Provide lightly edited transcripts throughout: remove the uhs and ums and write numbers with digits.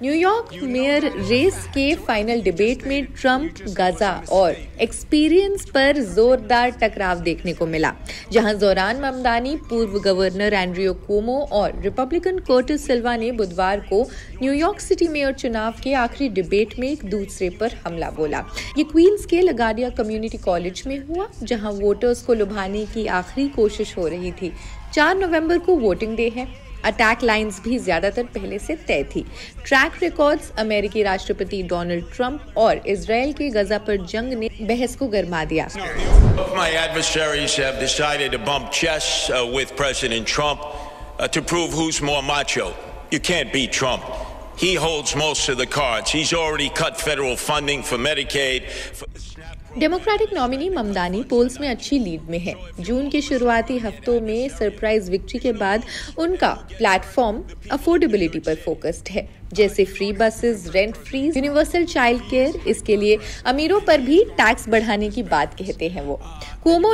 New York mayor race के final debate में Trump, Gaza और एक्सपीरियंस पर जोरदार टकराव देखने को मिला, जहां जोरान ममदानी, पूर्व गवर्नर एंड्रियो कुओमो और रिपब्लिकन कर्टिस सिल्वा ने बुधवार को न्यूयॉर्क सिटी मेयर चुनाव के आखिरी डिबेट में एक दूसरे पर हमला बोला। ये क्वींस के लगाडिया कम्युनिटी कॉलेज में हुआ, जहां वोटर्स को लुभाने की आखिरी कोशिश हो रही थी। 4 नवंबर को वोटिंग डे है। अटैक लाइंस भी ज्यादातर पहले से तय थी। ट्रैक रिकॉर्ड्स, अमेरिकी राष्ट्रपति डोनाल्ड ट्रंप और इजराइल के गजा पर जंग ने बहस को गरमा दिया। My adversaries have decided to bump chests with President Trump to prove who's more macho. You can't beat Trump. He holds most of the cards. He's already cut federal funding for Medicaid. Democratic nominee Mamdani polls में अच्छी lead में है। जून के शुरुआती हफ्तों में surprise victory के बाद उनका प्लेटफॉर्म अफोर्डेबिलिटी पर फोकस्ड है, जैसे free buses, rent free, universal child care. इसके लिए अमीरों पर भी टैक्स बढ़ाने की बात कहते हैं वो। कुओमो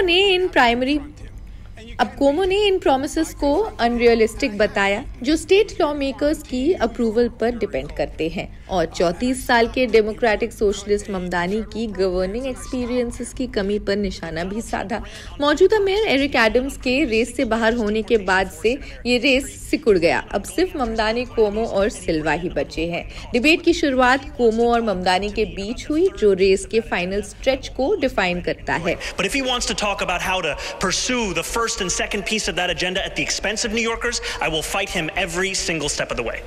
ने इन प्रोमिसेस को अनरियलिस्टिक बताया, जो स्टेट लॉ मेकर्स की अप्रूवल पर डिपेंड करते हैं। और 34 साल के डेमोक्रेटिक सोशलिस्ट ममदानी की गवर्निंग एक्सपीरियंसेस की कमी पर निशाना भी साधा। मौजूदा मेयर एरिक एडम्स के रेस से बाहर होने के बाद से ये रेस सिकुड़ गया। अब सिर्फ ममदानी, कुओमो और सिल्वा ही बचे हैं। डिबेट की शुरुआत कुओमो और ममदानी के बीच हुई, जो रेस के फाइनल स्ट्रेच को डिफाइन करता है। But if he wants to talk about how to pursue the first and second piece of that agenda at the expense of New Yorkers, I will fight him every single step of the way.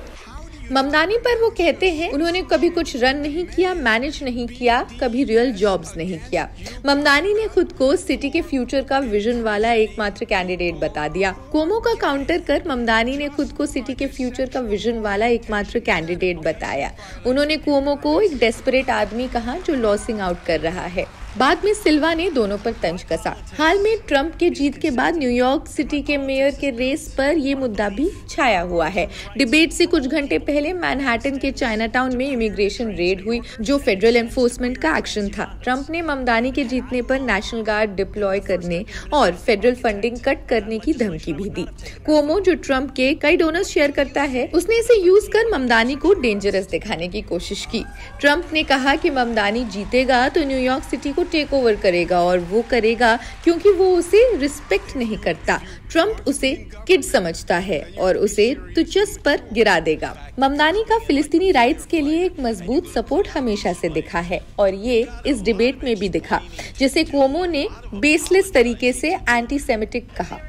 Mamdani पर वो कहते हैं उन्होंने कभी कुछ run नहीं किया, manage नहीं किया, कभी रियल जॉब्स नहीं किया। ममदानी ने खुद को सिटी के फ्यूचर का विजन वाला एकमात्र कैंडिडेट बता दिया। कुओमो का काउंटर कर ममदानी ने खुद को सिटी के फ्यूचर का विजन वाला एकमात्र कैंडिडेट बताया। उन्होंने कुओमो को एक डेस्परेट आदमी कहा जो लॉसिंग आउट कर रहा है। बाद में सिल्वा ने दोनों पर तंज कसा। हाल में ट्रंप के जीत के बाद न्यूयॉर्क सिटी के मेयर के रेस पर यह मुद्दा भी छाया हुआ है। डिबेट से कुछ घंटे पहले मैनहट्टन के चाइनाटाउन में इमिग्रेशन रेड हुई, जो फेडरल एनफोर्समेंट का एक्शन था। ट्रंप ने ममदानी के जीतने पर नेशनल गार्ड डिप्लॉय करने और फेडरल फंडिंग कट करने की धमकी भी दी। कुओमो, जो ट्रंप के कई डोनर्स शेयर करता है, उसने इसे यूज कर ममदानी को डेंजरस दिखाने की कोशिश की। ट्रंप ने कहा कि ममदानी जीतेगा तो न्यूयॉर्क सिटी टेक ओवर करेगा, और वो करेगा क्योंकि वो उसे रिस्पेक्ट नहीं करता। ट्रंप उसे किड समझता है और उसे तुच्छ पर गिरा देगा। ममदानी का फिलिस्तीनी राइट्स के लिए एक मजबूत सपोर्ट हमेशा से दिखा है, और ये इस डिबेट में भी दिखा, जिसे कुओमो ने बेसलेस तरीके से एंटी सेमिटिक कहा।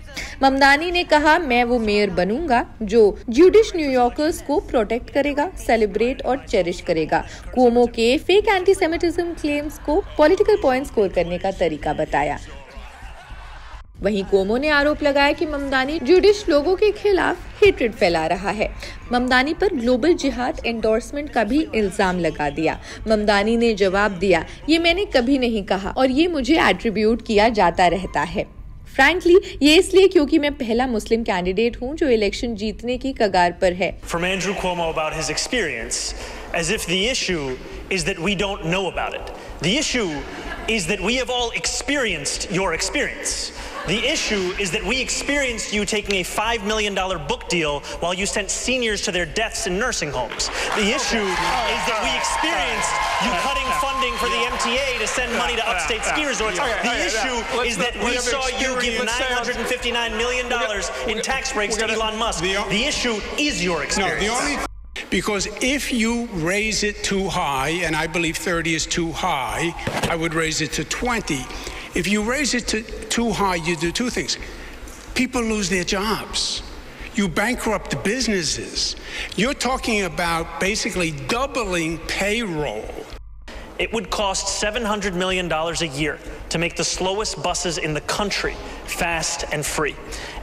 ममदानी ने कहा, मैं वो मेयर बनूंगा जो ज्यूडिश न्यूयॉर्कर्स को प्रोटेक्ट करेगा, सेलिब्रेट और चेरिश करेगा। कुओमो के फेक एंटी सेमिटिज्म क्लेम्स को पॉलिटिकल पॉइंट स्कोर करने का तरीका बताया। वहीं कुओमो ने आरोप लगाया कि ममदानी ज्यूडिश लोगों के खिलाफ हेट्रेड फैला रहा है। ममदानी पर ग्लोबल जिहाद एंडोर्समेंट का भी इल्जाम लगा दिया। ममदानी ने जवाब दिया, ये मैंने कभी नहीं कहा और ये मुझे एट्रीब्यूट किया जाता रहता है। फ्रैंकली, ये इसलिए क्योंकि मैं पहला मुस्लिम कैंडिडेट हूं जो इलेक्शन जीतने की कगार पर है। From Andrew Cuomo about his experience, as if the issue is that we don't know about it. The issue is that we have all experienced your experience. The issue is that we experienced you taking a $5 million book deal while you sent seniors to their deaths in nursing homes. The issue is that we experienced you cutting funding for the MTA to send money to upstate ski resorts. The issue is that we saw you give $959 million in tax breaks to Elon Musk. The issue is your experience. Because if you raise it too high, and I believe 30 is too high, I would raise it to 20. If you raise it to too high, you do two things. People lose their jobs. You bankrupt businesses. You're talking about basically doubling payroll. It would cost $700 million a year to make the slowest buses in the country fast and free.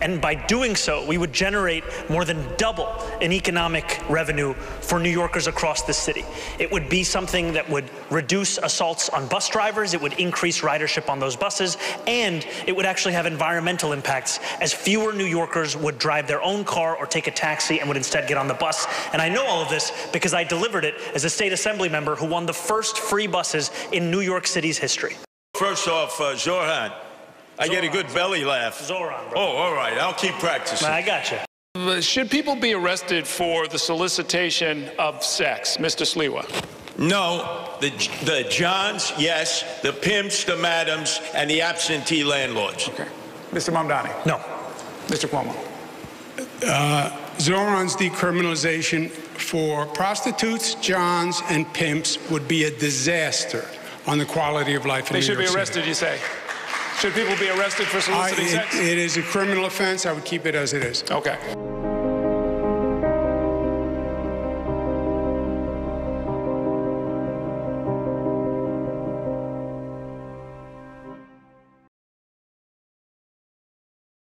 And by doing so, we would generate more than double in economic revenue for New Yorkers across the city. It would be something that would reduce assaults on bus drivers, it would increase ridership on those buses, and it would actually have environmental impacts, as fewer New Yorkers would drive their own car or take a taxi and would instead get on the bus. And I know all of this because I delivered it as a state assembly member who won the first free buses in New York City's history. First off, Zoran, I get a good belly laugh. Zoran, bro. Oh, all right. I'll keep practicing. I gotcha. Should people be arrested for the solicitation of sex, Mr. Sliwa? No, the Johns, yes, the pimps, the madams, and the absentee landlords. Okay. Mr. Mamdani? No. Mr. Cuomo? Zoran's decriminalization for prostitutes, Johns, and pimps would be a disaster on the quality of life in New York City. They should be arrested, you say? Should people be arrested for soliciting sex? It is a criminal offense. I would keep it as it is. Okay.